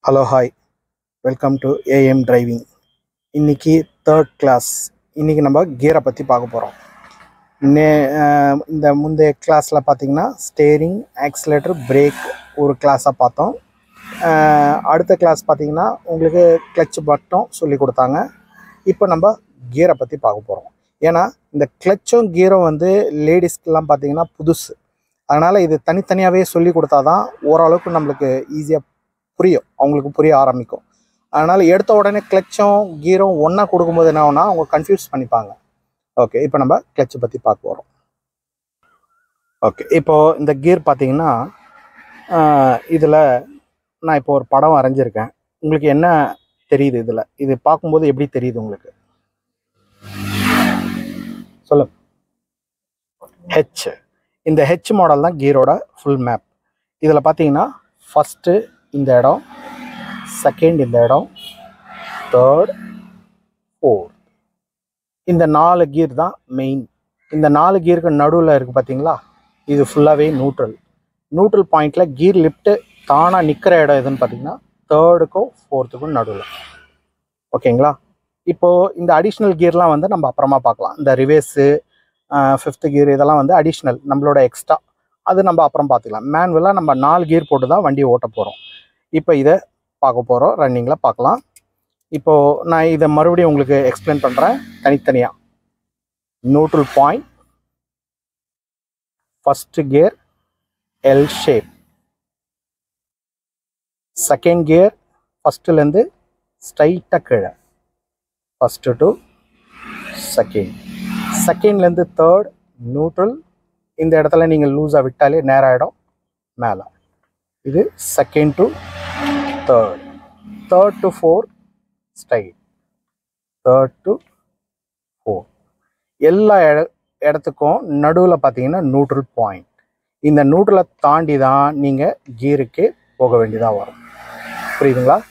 Hello, hi. Welcome to AM Driving. இன்னைக்கு third class. இன்னைக்கு நம்ம கியரை பற்றி பார்க்க போகிறோம். இந்த முந்தைய கிளாஸில் பார்த்தீங்கன்னா ஸ்டேரிங், ஆக்சிலேட்டர், பிரேக் ஒரு கிளாஸாக பார்த்தோம். அடுத்த கிளாஸ் பார்த்தீங்கன்னா உங்களுக்கு கிளட்ச் மட்டும் சொல்லி கொடுத்தாங்க. இப்போ நம்ம கியரை பற்றி பார்க்க போகிறோம். ஏன்னா இந்த கிளச்சும் கீரும் வந்து லேடிஸ்க்கெலாம் பார்த்தீங்கன்னா புதுசு. அதனால் இது தனித்தனியாகவே சொல்லி கொடுத்தா தான் ஓரளவுக்கு நம்மளுக்கு ஈஸியாக புரியும், அவங்களுக்கு புரிய ஆரம்பிக்கும். அதனால் எடுத்த உடனே கிளச்சும் கீரும் ஒன்றா கொடுக்கும்போது என்ன ஆகும்னா அவங்க கன்ஃபியூஸ் பண்ணிப்பாங்க. ஓகே, இப்போ நம்ம கிளச்சை பற்றி பார்க்க போகிறோம். ஓகே, இப்போது இந்த கியர் பார்த்தீங்கன்னா இதில் நான் இப்போ ஒரு படம் வரைஞ்சிருக்கேன். உங்களுக்கு என்ன தெரியுது இதில்? இது பார்க்கும்போது எப்படி தெரியுது உங்களுக்கு? சொல்லுங்க. ஹெச். இந்த ஹெச் மாடல் தான் கியரோட ஃபுல் மேப். இதில் பார்த்தீங்கன்னா ஃபஸ்ட்டு இந்த இடம், செகண்ட் இந்த இடம், தேர்ட், ஃபோர்த். இந்த 4 கியர் தான் மெயின். இந்த 4 கியருக்கு நடுவில் இருக்குது பார்த்தீங்களா, இது ஃபுல்லாகவே நியூட்ரல். நியூட்ரல் பாயிண்டில் கியர் லிஃப்ட்டு தானாக நிற்கிற இடம் எதுன்னு பார்த்தீங்கன்னா தேர்டுக்கும் ஃபோர்த்துக்கும் நடுவில். ஓகேங்களா? இப்போது இந்த அடிஷ்னல் கியர்லாம் வந்து நம்ம அப்புறமா பார்க்கலாம். இந்த ரிவேர்ஸு, 5th கியர் இதெல்லாம் வந்து அடிஷ்னல், நம்மளோட எக்ஸ்ட்ரா. அது நம்ம அப்புறம் பார்த்துக்கலாம். மேனுவலாக நம்ம 4 கியர் போட்டு தான் வண்டியை ஓட்ட போகிறோம். இப்போ இதை பார்க்க போகிறோம், ரன்னிங்கில் பார்க்கலாம். இப்போது நான் இதை மறுபடியும் உங்களுக்கு எக்ஸ்பிளைன் பண்ணுறேன் தனித்தனியாக. Neutral point, first gear L shape, second gear ஃபஸ்ட்டுலேருந்து ஸ்ட்ரைட்டாக கீழே, ஃபஸ்ட்டு டு செகண்ட், செகண்ட்லேருந்து தேர்ட் நியூட்ரல். இந்த இடத்துல நீங்கள் லூஸாக விட்டாலே நேராகிடும் மேலே. இது second to third, third to fourth straight, third to fourth. எல்லா இடத்துக்கும் நடுவில் பார்த்தீங்கன்னா நியூட்ரல் பாயிண்ட். இந்த நியூட்ரலை தாண்டி தான் நீங்கள் கியருக்கு போக வேண்டியதாக வரும். புரியுதுங்களா?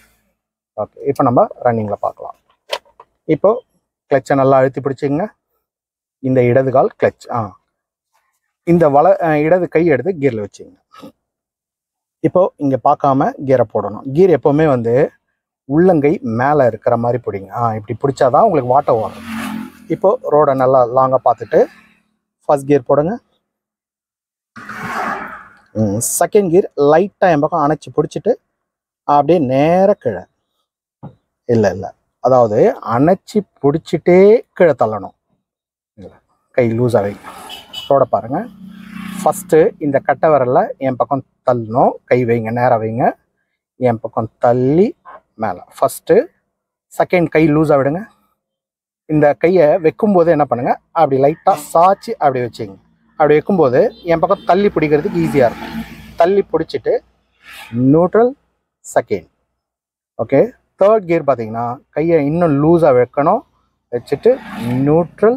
ஓகே, இப்போ நம்ம ரன்னிங்கில் பார்க்கலாம். இப்போது கிளச்சை நல்லா அழுத்தி பிடிச்சிங்க. இந்த இடது கால் கிளச், இந்த இடது கை எடுத்து கியரில் வச்சுங்க. இப்போது இங்கே பார்க்காம கியரை போடணும். கியர் எப்போவுமே வந்து உள்ளங்கை மேலே இருக்கிற மாதிரி பிடிங்க. இப்படி பிடிச்சாதான் உங்களுக்கு வாட்டை வரும். இப்போது ரோடை நல்லா லாங்காக பார்த்துட்டு ஃபர்ஸ்ட் கியர் போடுங்க. செகண்ட் கியர் லைட்டாக என் பக்கம் அணைச்சி பிடிச்சிட்டு அப்படியே நேராக கீழே. இல்லை, அதாவது அணைச்சி பிடிச்சிட்டே கீழே தள்ளணும். கை லூஸாக வைங்க. ரோட பாருங்கள். ஃபஸ்ட்டு இந்த கட்டை விரலில் என் பக்கம் தள்ளணும். கை வைங்க, நேராக வைங்க. என் பக்கம் தள்ளி மேலே. ஃபஸ்ட்டு செகண்ட் கை லூஸாக விடுங்க. இந்த கையை வைக்கும்போது என்ன பண்ணுங்கள், அப்படி லைட்டாக சாய்ச்சி அப்படி வச்சுங்க. அப்படி வைக்கும்போது என் பக்கம் தள்ளி பிடிக்கிறதுக்கு ஈஸியாக இருக்கும். தள்ளி பிடிச்சிட்டு neutral second. Okay, third gear பார்த்தீங்கன்னா கையை இன்னும் லூஸாக வைக்கணும். வச்சுட்டு நியூட்ரல்.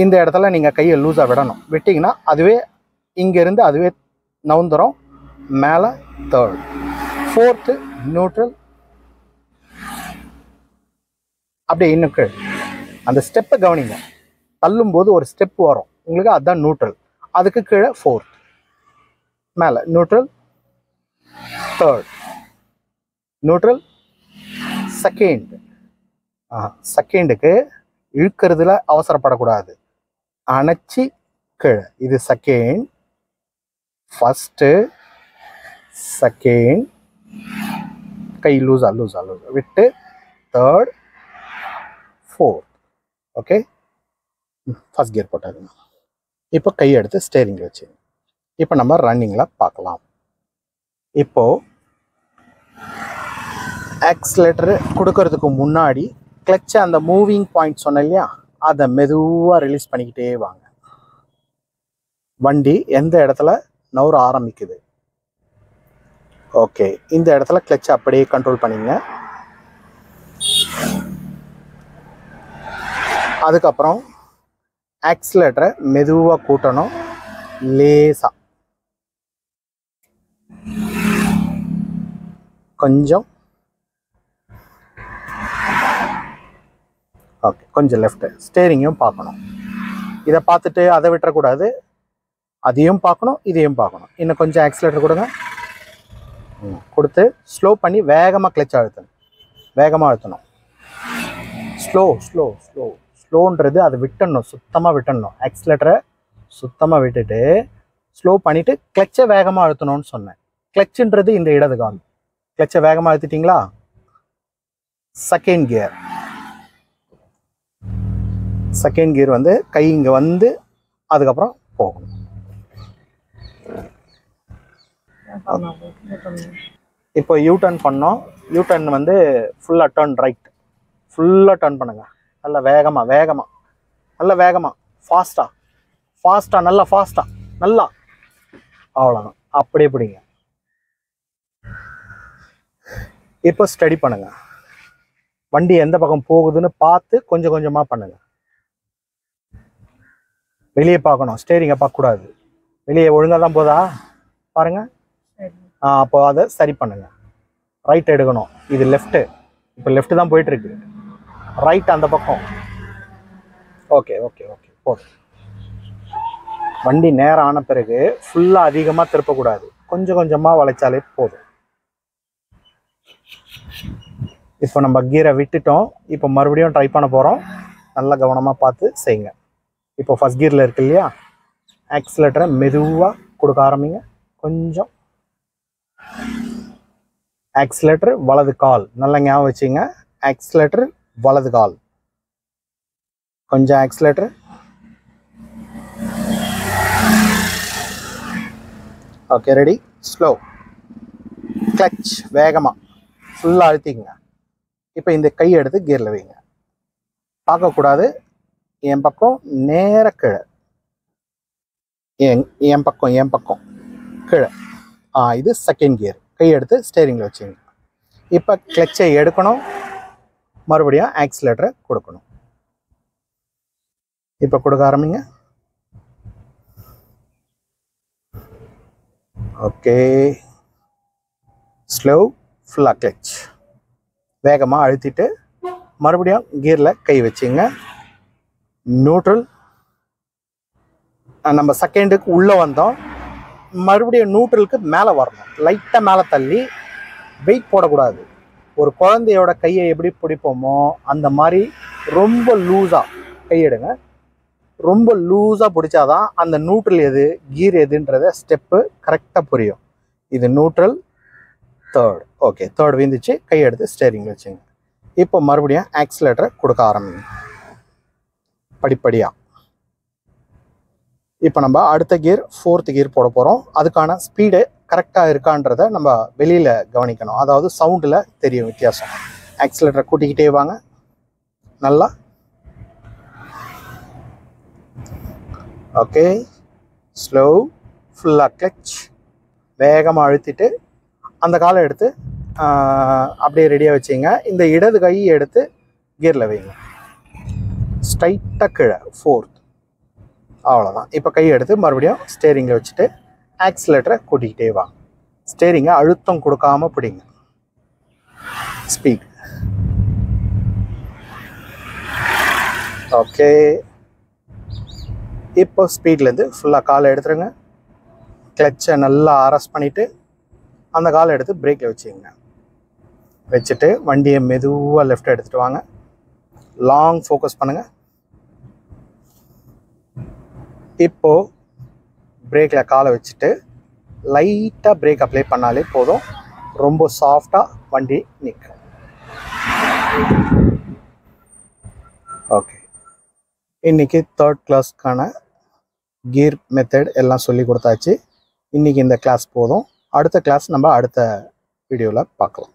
இந்த இடத்துல நீங்கள் கையை லூஸாக விடணும். விட்டிங்கன்னா அதுவே இங்கேருந்து அதுவே நவுந்துடும் மேலே. Third, fourth neutral. அப்படியே இன்னும் கீழ். அந்த ஸ்டெப்பை கவனிங்க. தள்ளும்போது ஒரு ஸ்டெப் வரும் உங்களுக்கு, அதுதான் நியூட்ரல். அதுக்கு கீழே ஃபோர்த், மேலே நியூட்ரல், தேர்ட் நியூட்ரல், செகண்ட். செகண்டுக்கு இழுக்கிறதுல அவசரப்படக்கூடாது. அணைச்சி கீழே. இது செகண்ட், ஃபஸ்ட்டு, செகண்ட், கை லூஸாக விட்டு third, fourth. Okay, first gear போட்டாருங்க. இப்போ கை எடுத்து ஸ்டேரிங்கில் வச்சு இப்போ நம்ம ரன்னிங்கில் பார்க்கலாம். இப்போது ஆக்சிலேட்டரு கொடுக்கறதுக்கு முன்னாடி கிளச்சை அந்த மூவிங் பாயிண்ட் சொன்னேன் இல்லையா, அதை மெதுவாக ரிலீஸ் பண்ணிக்கிட்டே வாங்க. வண்டி எந்த இடத்துல நவுற ஆரம்பிக்குது. ஓகே, இந்த இடத்துல கிளச்சை அப்படியே கண்ட்ரோல் பண்ணிங்க. அதுக்கப்புறம் ஆக்சிலேட்டரை மெதுவாக கூட்டணும். லேசாக கொஞ்சம். ஓகே, கொஞ்சம் லெஃப்ட். ஸ்டேரிங்கும் பார்க்கணும். இதை பார்த்துட்டு அதை விட்டுறக்கூடாது, அதையும் பார்க்கணும் இதையும் பார்க்கணும். இன்னும் கொஞ்சம் ஆக்சிலேட்டர் கொடுங்க. கொடுத்து ஸ்லோ பண்ணி வேகமாக கிளச் அழுத்தணும், வேகமாக அழுத்தணும். ஸ்லோ ஸ்லோ ஸ்லோ ஸ்லோன்றது அதை விட்டுடணும், சுத்தமாக விட்டுடணும். ஆக்சிலேட்டரை சுத்தமாக விட்டுட்டு ஸ்லோ பண்ணிவிட்டு கிளச்சை வேகமாக அழுத்தணும்னு சொன்னேன். கிளச்சுன்றது இந்த இடது கால். கிளச்சை வேகமாக அழுத்திட்டிங்களா? Second gear. செகண்ட் கியர் வந்து கை இங்கே வந்து அதுக்கப்புறம் போகணும். இப்போ யூ டர்ன் பண்ணோம். யூ டர்ன் வந்து ஃபுல்லாக டர்ன் ரைட், ஃபுல்லாக டர்ன் பண்ணுங்க. நல்லா வேகமாக வேகமாக, நல்லா வேகமாக, ஃபாஸ்ட்டாக ஃபாஸ்ட்டாக, நல்லா ஃபாஸ்ட்டாக, நல்லா. அவ்வளோதான், அப்படியே பிடிங்க. இப்போ ஸ்டடி பண்ணுங்க. வண்டி எந்த பக்கம் போகுதுன்னு பார்த்து கொஞ்சம் கொஞ்சமாக பண்ணுங்க. வெளியே பார்க்கணும், ஸ்டேரிங்கை பார்க்கக்கூடாது. வெளியே ஒழுங்காக தான் போதா பாருங்க. அப்போ அதை சரி பண்ணுங்க. ரைட் எடுக்கணும், இது லெஃப்ட்டு. இப்போ லெஃப்ட் தான் போயிட்டு இருக்கு, ரைட் அந்த பக்கம். ஓகே ஓகே ஓகே, போதும். வண்டி நேரம் ஆன பிறகு ஃபுல்லாக அதிகமாக திருப்பக்கூடாது, கொஞ்சம் கொஞ்சமாக வளைச்சாலே போதும். இப்போ நம்ம கீரை விட்டுட்டோம். இப்போ மறுபடியும் ட்ரை பண்ண போகிறோம். நல்லா கவனமாக பார்த்து செய்யுங்க. இப்போ ஃபஸ்ட் கியரில் இருக்கு இல்லையா, ஆக்சிலேட்டரை மெதுவாக கொடுக்க ஆரம்பிங்க. கொஞ்சம் ஆக்சிலேட்டர் வலது கால், நல்லா ஞாபகம் வச்சுங்க. ஆக்சிலேட்டர் வலது கால். கொஞ்சம் accelerator. Okay, ready. Slow clutch, வேகமாக ஃபுல்லாக அழுத்திங்க. இப்போ இந்த கையை எடுத்து கியரில் வைங்க. பார்க்கக்கூடாது, என் பக்கம் நேர கீழே, என் பக்கம் கீழே. இது செகண்ட் கியர். கை எடுத்து ஸ்டேரிங்கில் வச்சுங்க. இப்போ கிளச்சை எடுக்கணும், மறுபடியும் ஆக்சிலேட்டரை கொடுக்கணும். இப்போ கொடுக்க ஆரம்பிங்க. ஓகே, ஸ்லோ, ஃபுல்லாக கிளச், வேகமாக அழுத்திட்டு மறுபடியும் கியரில் கை வச்சுங்க. நியூட்ரல். நம்ம செகண்டுக்கு உள்ளே வந்தோம், மறுபடியும் நியூட்ரலுக்கு மேலே வரணும். லைட்டாக மேலே தள்ளி, வெயிட் போடக்கூடாது. ஒரு குழந்தையோட கையை எப்படி பிடிப்போமோ அந்த மாதிரி ரொம்ப லூஸாக கையெடுங்க. ரொம்ப லூஸாக பிடிச்சாதான் அந்த நியூட்ரல் எது கீர் எதுன்றத ஸ்டெப்பு கரெக்டாக புரியும். இது நியூட்ரல், தேர்ட். ஓகே, தேர்ட் விந்துச்சு. கை எடுத்து ஸ்டேரிங் வச்சுங்க. இப்போ மறுபடியும் ஆக்சிலேட்டரை கொடுக்க ஆரம்பிங்க படிப்படியாக. இப்போ நம்ம அடுத்த கியர், ஃபோர்த்து கியர் போட போகிறோம். அதுக்கான ஸ்பீடு கரெக்டாக இருக்கான்றதை நம்ம வெளியில் கவனிக்கணும். அதாவது சவுண்டில் தெரியும் வித்தியாசம். ஆக்சிலேட்டரை கூட்டிக்கிட்டே வாங்க நல்லா. ஓகே, ஸ்லோ, ஃபுல்லாக கிளச், வேகமாக அழுத்திட்டு அந்த காலை எடுத்து அப்படியே ரெடியாக வச்சிங்க. இந்த இடது கையை எடுத்து கியரில் வைங்க, ஸ்ட்ரைட்டாக கீழே, ஃபோர்த். அவ்வளோதான். இப்போ கையை எடுத்து மறுபடியும் ஸ்டேரிங்கில் வச்சுட்டு ஆக்சிலேட்டரை கூட்டிக்கிட்டே வாங்க. ஸ்டேரிங்கை அழுத்தம் கொடுக்காம பிடிங்க. ஸ்பீட். ஓகே, இப்போ ஸ்பீட்லேருந்து ஃபுல்லாக காலை எடுத்துருங்க. கிளச்சை நல்லா அரெஸ்ட் பண்ணிவிட்டு அந்த காலை எடுத்து பிரேக்கில் வச்சுங்க. வச்சுட்டு வண்டியை மெதுவாக லெஃப்ட் எடுத்துகிட்டு வாங்க. லாங் ஃபோக்கஸ் பண்ணுங்கள். இப்போது பிரேக்கில் காலை வச்சுட்டு லைட்டாக பிரேக் அப்ளை பண்ணாலே போதும். ரொம்ப சாஃப்டாக வண்டி நிற்கும். ஓகே, இன்றைக்கி தேர்ட் கிளாஸ்க்கான கியர் மெத்தட் எல்லாம் சொல்லி கொடுத்தாச்சு. இன்றைக்கி இந்த கிளாஸ் போதும். அடுத்த கிளாஸ் நம்ம அடுத்த வீடியோவில் பார்க்கலாம்.